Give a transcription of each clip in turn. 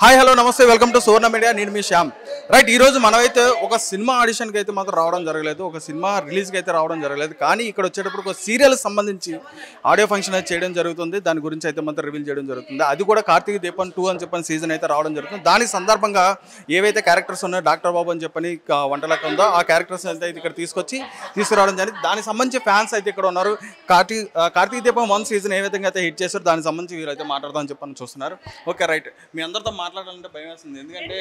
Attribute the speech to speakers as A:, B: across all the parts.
A: Hi hello నమస్తే welcome to Suvarna media. నేను మీ Shyam. Right, ఈరోజు మనమైతే ఒక సినిమా ఆడిషన్కి అయితే మాత్రం రావడం జరగలేదు, ఒక సినిమా రిలీజ్కి అయితే రావడం జరగలేదు. కానీ ఇక్కడ వచ్చేటప్పుడు ఒక సీరియల్ సంబంధించి ఆడియో ఫంక్షన్ అయితే చేయడం జరుగుతుంది. దాని గురించి అయితే మాత్రం రివీల్ చేయడం జరుగుతుంది. అది కూడా కార్తీక దీపం 2 అని చెప్పని సీజన్ అయితే రావడం జరుగుతుంది. దాని సందర్భంగా ఏవైతే క్యారెక్టర్స్ ఉన్నాయో డాక్టర్ బాబు అని చెప్పని వంటలకి ఉందో ఆ క్యారెక్టర్స్ అయితే ఇక్కడ తీసుకురావడం జరిగింది. దానికి సంబంధించి ఫ్యాన్స్ అయితే ఇక్కడ ఉన్నారు. కార్తీక దీపం 1 సీజన్ ఏ విధంగా అయితే హిట్ చేశారు దానికి సంబంధించి వీరైతే మాట్లాడదామని చెప్పని చూస్తున్నారు. ఓకే రైట్, మీ అందరితో మాట్లాడాలంటే భయం వేస్తుంది, ఎందుకంటే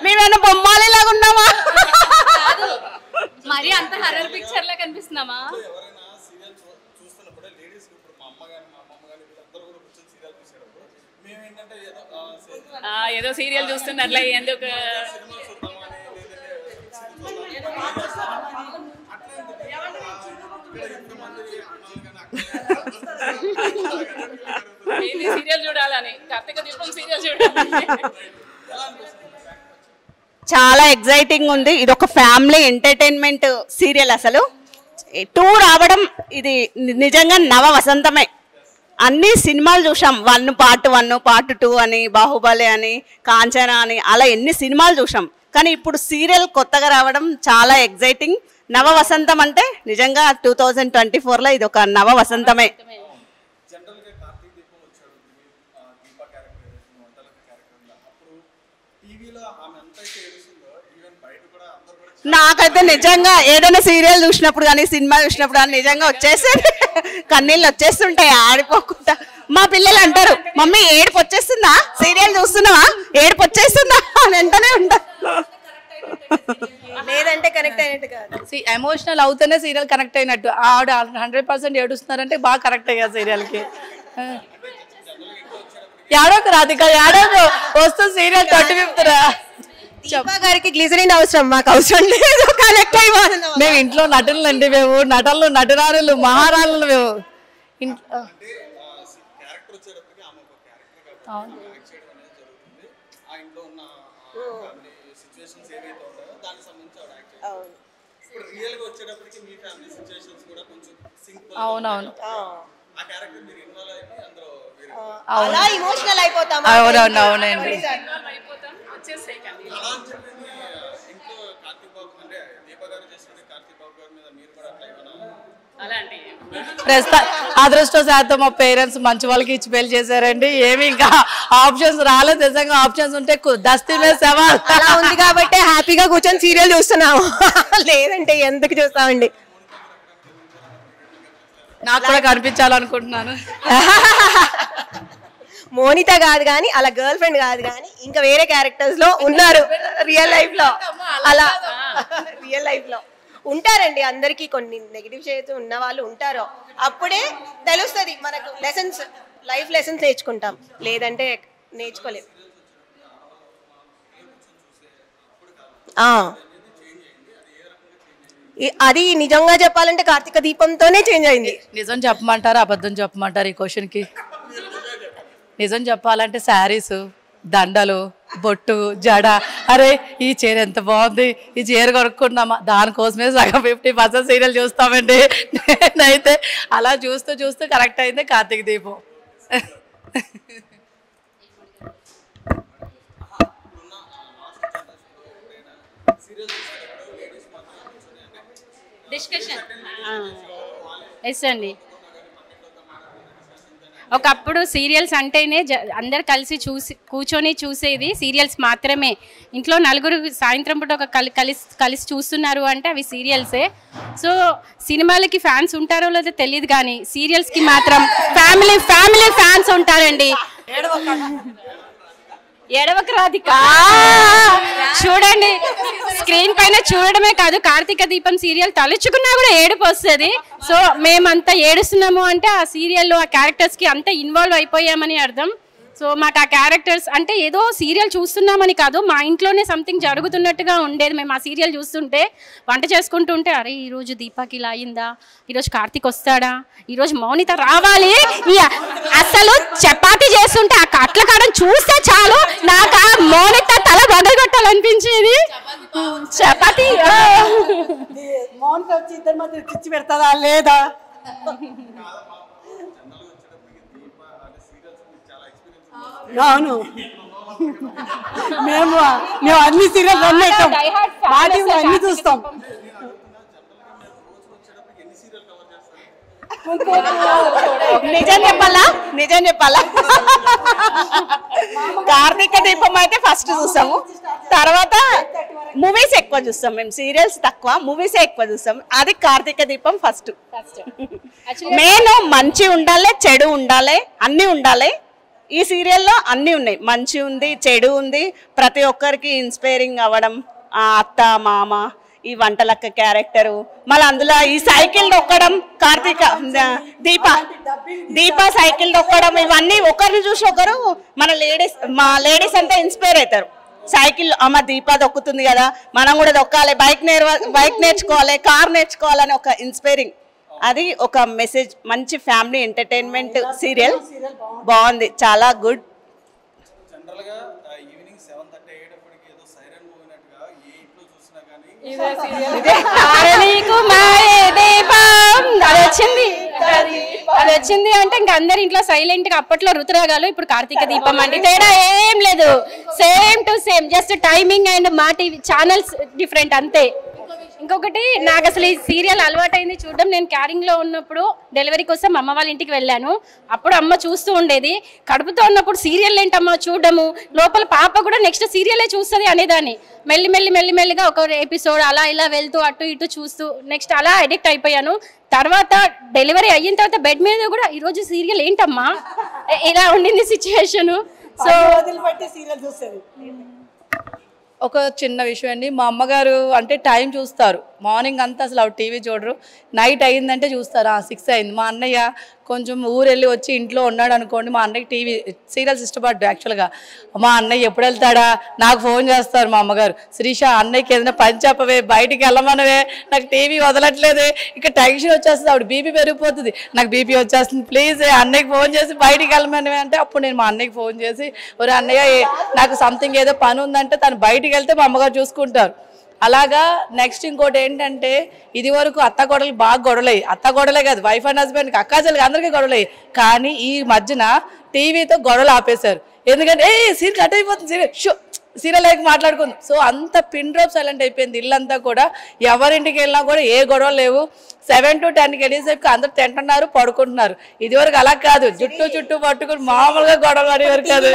B: మేమేమైనా బొమ్మాలేలాగా ఉన్నామా,
C: మరి అంత హర్రర్ పిక్చర్ లా కనిపిస్తున్నామా? ఏదో సీరియల్ చూస్తున్నట్లే ఎందుకు సీరియల్ చూడాలని, కార్తీక దీపం సీరియల్ చూడాలని
B: చాలా ఎగ్జైటింగ్ ఉంది. ఇది ఒక ఫ్యామిలీ ఎంటర్టైన్మెంట్ సీరియల్. అసలు 2 రావడం ఇది నిజంగా నవ వసంతమే. అన్ని సినిమాలు చూసాం, పార్ట్ 1 పార్ట్ 2 అని, బాహుబలి అని, కాంచన అని, అలా ఎన్ని సినిమాలు చూసాం. కానీ ఇప్పుడు సీరియల్ కొత్తగా రావడం చాలా ఎగ్జైటింగ్. నవ వసంతం అంటే నిజంగా 2024లో ఇది ఒక నవ వసంతమే. నాకైతే నిజంగా ఏదైనా సీరియల్ చూసినప్పుడు కానీ సినిమా చూసినప్పుడు కానీ నిజంగా కన్నీళ్ళు వచ్చేస్తుంటాయి ఆడిపోకుండా. మా పిల్లలు అంటారు, మమ్మీ ఏడుపు వచ్చేస్తుందా, సీరియల్ చూస్తున్నావా, ఏడుపు వచ్చేస్తుందా అని వెంటనే ఉంటారు.
D: లేదంటే కనెక్ట్ అయినట్టు కాదు.
E: ఎమోషనల్ అవుతేనే సీరియల్ కనెక్ట్ అయినట్టు. ఆవిడ 100% ఏడుస్తున్నారంటే బాగా కనెక్ట్ అయ్యారు సీరియల్కి. ఏడోకు రాధిక, ఏడోకు వస్తూ సీరియల్ తట్టు విప్పుతురా.
D: దీపా గారికి గ్లిజరిన్ అవసరం, మాకు అవసరం లేదు. కనెక్ట్ అయిపోవాలి.
E: మేము ఇంట్లో నటులు అండి, మేము నటనలు, నటనారులు, మహారాణులు మేము ఇంట్లో. అవునవును,
D: అలా ఎమోషనల్ అయిపోతాం.
E: అవునవును, అవునండి. అదృష్టశాతం మా పేరెంట్స్ మంచి వాళ్ళకి ఇచ్చి పెళ్లి చేశారండి. ఏమి ఇంకా ఆప్షన్స్ రాలేదు. నిజంగా ఆప్షన్స్ ఉంటే దస్తీ మీద సవాల్
D: అలా ఉంది కాబట్టి హ్యాపీగా కూర్చొని సీరియల్ చూస్తున్నాము. లేదంటే ఎందుకు చూస్తామండి.
E: నాకు కూడా కనిపించాలనుకుంటున్నాను.
D: మోనిత కాదు కానీ, అలా గర్ల్ ఫ్రెండ్ కాదు కానీ, ఇంకా వేరే క్యారెక్టర్స్ లో ఉన్నారు రియల్ లైఫ్ లో. అలా రియల్ లైఫ్ లో ఉంటారండి. అందరికి కొన్ని నెగిటివ్ షేడ్స్ ఉన్న వాళ్ళు ఉంటారు. అప్పుడే తెలుస్తుంది మనకు లెసన్స్, లైఫ్ లెసన్స్ నేర్చుకుంటాం. లేదంటే నేర్చుకోలేము. అది నిజంగా చెప్పాలంటే కార్తీక దీపంతోనే చేంజ్ అయింది.
E: నిజం చెప్పమంటారా అబద్ధం చెప్పమంటారు ఈ క్వశ్చన్కి? నిజం చెప్పాలంటే శారీస్, దండలు, బొట్టు, జడ. అరే ఈ చీర ఎంత బాగుంది, ఈ చీర కొనుక్కున్నామా, దానికోసమే సగం 50% సీరియల్ చూస్తామండి. నేనైతే అలా చూస్తూ చూస్తూ కరెక్ట్ అయింది కార్తీక దీపం.
C: డిస్కషన్ ఎస్ అండి. ఒకప్పుడు సీరియల్స్ అంటేనే అందరు కలిసి కూర్చొని చూసేది సీరియల్స్ మాత్రమే. ఇంట్లో నలుగురు సాయంత్రం పూట ఒక కలిసి చూస్తున్నారు అంటే అవి సీరియల్సే. సో సినిమాలకి ఫ్యాన్స్ ఉంటారో లేదో తెలియదు కానీ సీరియల్స్కి మాత్రం ఫ్యామిలీ ఫ్యాన్స్ ఉంటారండి. ఎడవక రాధిక, చూడండి స్క్రీన్ పైన చూడడమే కాదు, కార్తీక దీపం సీరియల్ తలుచుకున్నా కూడా ఏడుపు వస్తుంది. సో మేమంతా ఏడుస్తున్నాము అంటే ఆ సీరియల్లో ఆ క్యారెక్టర్స్కి అంతా ఇన్వాల్వ్ అయిపోయామని అర్థం. సో మాకు ఆ క్యారెక్టర్స్ అంటే ఏదో సీరియల్ చూస్తున్నామని కాదు, మా ఇంట్లోనే సంథింగ్ జరుగుతున్నట్టుగా ఉండేది. మేము ఆ సీరియల్ చూస్తుంటే, వంట చేసుకుంటుంటే, అరే ఈరోజు దీపాకి ఇలా అయిందా, ఈరోజు కార్తీక్ వస్తాడా, ఈరోజు మౌనిత రావాలి, అసలు చపాతీ చేస్తుంటే ఆ కట్ల కాడం చూస్తే చాలు నాకు ఆ మౌనిత తల బొగలగొట్టాలనిపించేది. చపాతీ
B: మౌనిత వచ్చి ఇద్దరి మధ్య చిచ్చి పెడతాదా లేదా?
F: అవును మేము అన్ని సీరియల్ అన్నిటాం అన్ని చూస్తాం.
B: నిజం చెప్పాలా కార్తీక దీపం అయితే ఫస్ట్ చూస్తాము, తర్వాత మూవీస్ ఎక్కువ చూస్తాం. మేము సీరియల్స్ తక్కువ, మూవీసే ఎక్కువ చూస్తాం. అది కార్తీక దీపం ఫస్ట్. మెయిన్ మంచి ఉండాలి, చెడు ఉండాలి, అన్నీ ఉండాలి. ఈ సీరియల్లో అన్నీ ఉన్నాయి, మంచి ఉంది, చెడు ఉంది. ప్రతి ఒక్కరికి ఇన్స్పైరింగ్ అవ్వడం, అత్త మామ, ఈ వంటలక్క క్యారెక్టరు, మళ్ళీ అందులో ఈ సైకిల్ దొక్కడం, కార్తీక దీప సైకిల్ దొక్కడం, ఇవన్నీ ఒకరిని చూసి ఒకరు మా లేడీస్ అంతా ఇన్స్పైర్ అవుతారు. సైకిల్ అమ్మ దీప దొక్కుతుంది కదా, మనం కూడా దొక్కాలి, బైక్ నేర్చుకోవాలి, కార్ నేర్చుకోవాలని ఒక ఇన్స్పైరింగ్. అది ఒక మెసేజ్. మంచి ఫ్యామిలీ ఎంటర్టైన్మెంట్ సీరియల్, బాగుంది, చాలా గుడ్.
C: అది వచ్చింది అంటే ఇంక అందరి ఇంట్లో సైలెంట్ గా. అప్పట్లో రుతురాగాలు, ఇప్పుడు కార్తీక దీపం అంటే తేడా ఏం లేదు, same to same, just timing and మా టీవీ ఛానల్స్ డిఫరెంట్ అంతే. ఇంకొకటి, నాకు అసలు ఈ సీరియల్ అలవాటైంది చూడడం. నేను క్యారింగ్ లో ఉన్నప్పుడు డెలివరీ కోసం అమ్మ వాళ్ళ ఇంటికి వెళ్ళాను. అప్పుడు అమ్మ చూస్తూ ఉండేది. కడుపుతో ఉన్నప్పుడు సీరియల్ ఏంటమ్మా చూడడము, లోపల పాప కూడా నెక్స్ట్ సీరియలే చూస్తుంది అనేదాన్ని. మెల్లిమెల్లిగా ఒక ఎపిసోడ్ అలా ఇలా వెళ్తూ అటు ఇటు చూస్తూ నెక్స్ట్ అలా అడిక్ట్ అయిపోయాను. తర్వాత డెలివరీ అయిన తర్వాత బెడ్ మీద కూడా ఈరోజు సీరియల్ ఏంటమ్మా ఇలా ఉండింది సిచ్యువేషన్. సో
F: సీరియల్ చూస్తుంది.
E: ఒక చిన్న విషయం అండి, మా అమ్మగారు అంటే టైం చూస్తారు. మార్నింగ్ అంతా అసలు ఆవిడ టీవీ చూడరు, నైట్ అయిందంటే చూస్తారు. 6 అయింది. మా అన్నయ్య కొంచెం ఊరెళ్ళి వచ్చి ఇంట్లో ఉన్నాడు అనుకోండి, మా అన్నయ్యకి టీవీ సీరియల్స్ ఇష్టపడ్డు. యాక్చువల్గా మా అన్నయ్య ఎప్పుడు వెళ్తాడా నాకు ఫోన్ చేస్తారు మా అమ్మగారు, శ్రీష అన్నయ్యకి ఏదైనా పని చెప్పవే, బయటికి వెళ్ళమనవే, నాకు టీవీ వదలట్లేదే, ఇక టెన్షన్ వచ్చేస్తుంది, ఆవిడ బీపీ పెరిగిపోతుంది, నాకు బీపీ వచ్చేస్తుంది, ప్లీజ్ అన్నయ్యకి ఫోన్ చేసి బయటికి వెళ్ళమనవే అంటే అప్పుడు నేను మా అన్నయ్యకి ఫోన్ చేసి, ఒరే అన్నయ్య నాకు సంథింగ్ ఏదో పని ఉందంటే తను బయటికి వెళ్తే మా అమ్మగారు చూసుకుంటారు. అలాగా నెక్స్ట్ ఇంకోటి ఏంటంటే, ఇది వరకు అత్త గొడవలు బాగా గొడవలయ్యి, అత్త గొడవలే కాదు వైఫ్ అండ్ హస్బెండ్కి, అక్కాచెల్లకి అందరికీ గొడవలయ్యి. కానీ ఈ మధ్యన టీవీతో గొడవలు ఆపేశారు. ఎందుకంటే సీరియల్ కట్ అయిపోతుంది, సీరియల్ లైక్ మాట్లాడుకుంది. సో అంత పిన్ డ్రాప్ సైలెంట్ అయిపోయింది ఇల్లంతా కూడా. ఎవరింటికి వెళ్ళినా కూడా ఏ గొడవలు లేవు. 7 to 10 వెళ్ళేసరికి అందరు తింటున్నారు, పడుకుంటున్నారు. ఇది వరకు అలా కాదు, చుట్టూ పట్టుకుని మామూలుగా గొడవలు పడేవారు కాదు.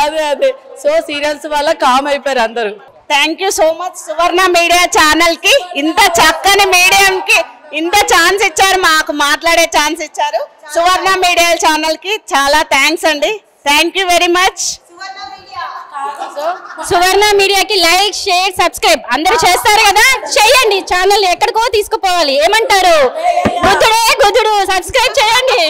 E: అదే సో సీరియల్స్ వల్ల కామ్ అయిపోయారు అందరూ.
B: Thank you so much Suvarna media channel కి, ఇంత చక్కని మీడియంకి ఇంత ఛాన్స్ ఇచ్చారు, మాకు మాట్లాడే ఛాన్స్ ఇచ్చారు. సువర్ణ మీడియా ఛానల్ కి చాలా థ్యాంక్స్ అండి. Thank you very much.
C: Suvarna మీడియాకి లైక్, షేర్, సబ్స్క్రైబ్ అందరూ చేస్తారు కదా, చేయండి. ఛానల్ ఎక్కడికో తీసుకుపోవాలి, ఏమంటారు? గుద్దుడు సబ్స్క్రైబ్ చేయండి.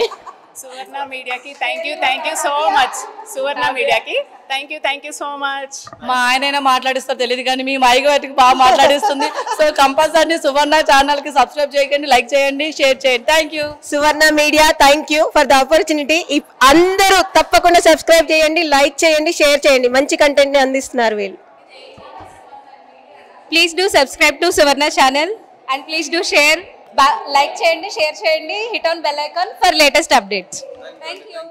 G: సువర్ణ మీడియాకి thank you so much. Suvarna మీడియాకి థ్యాంక్ యూ సో మచ్.
E: మా ఆయనైనా మాట్లాడిస్తారు తెలియదు కానీ మీ మైక్ వాటికి బాగా మాట్లాడిస్తుంది. సో కంపల్సరీ సువర్ణ ఛానల్ కి సబ్స్క్రైబ్ చేయండి, లైక్ చేయండి, షేర్ చేయండి. Thank you
D: Suvarna media, thank you for the opportunity. అందరూ తప్పకుండా సబ్స్క్రైబ్ చేయండి, లైక్ చేయండి, షేర్ చేయండి. మంచి కంటెంట్ ని అందిస్తున్నారు వీళ్ళు.
C: Please do subscribe to Suvarna channel and please do share, like చేయండి, షేర్ చేయండి, hit on bell icon for latest updates. Thank you.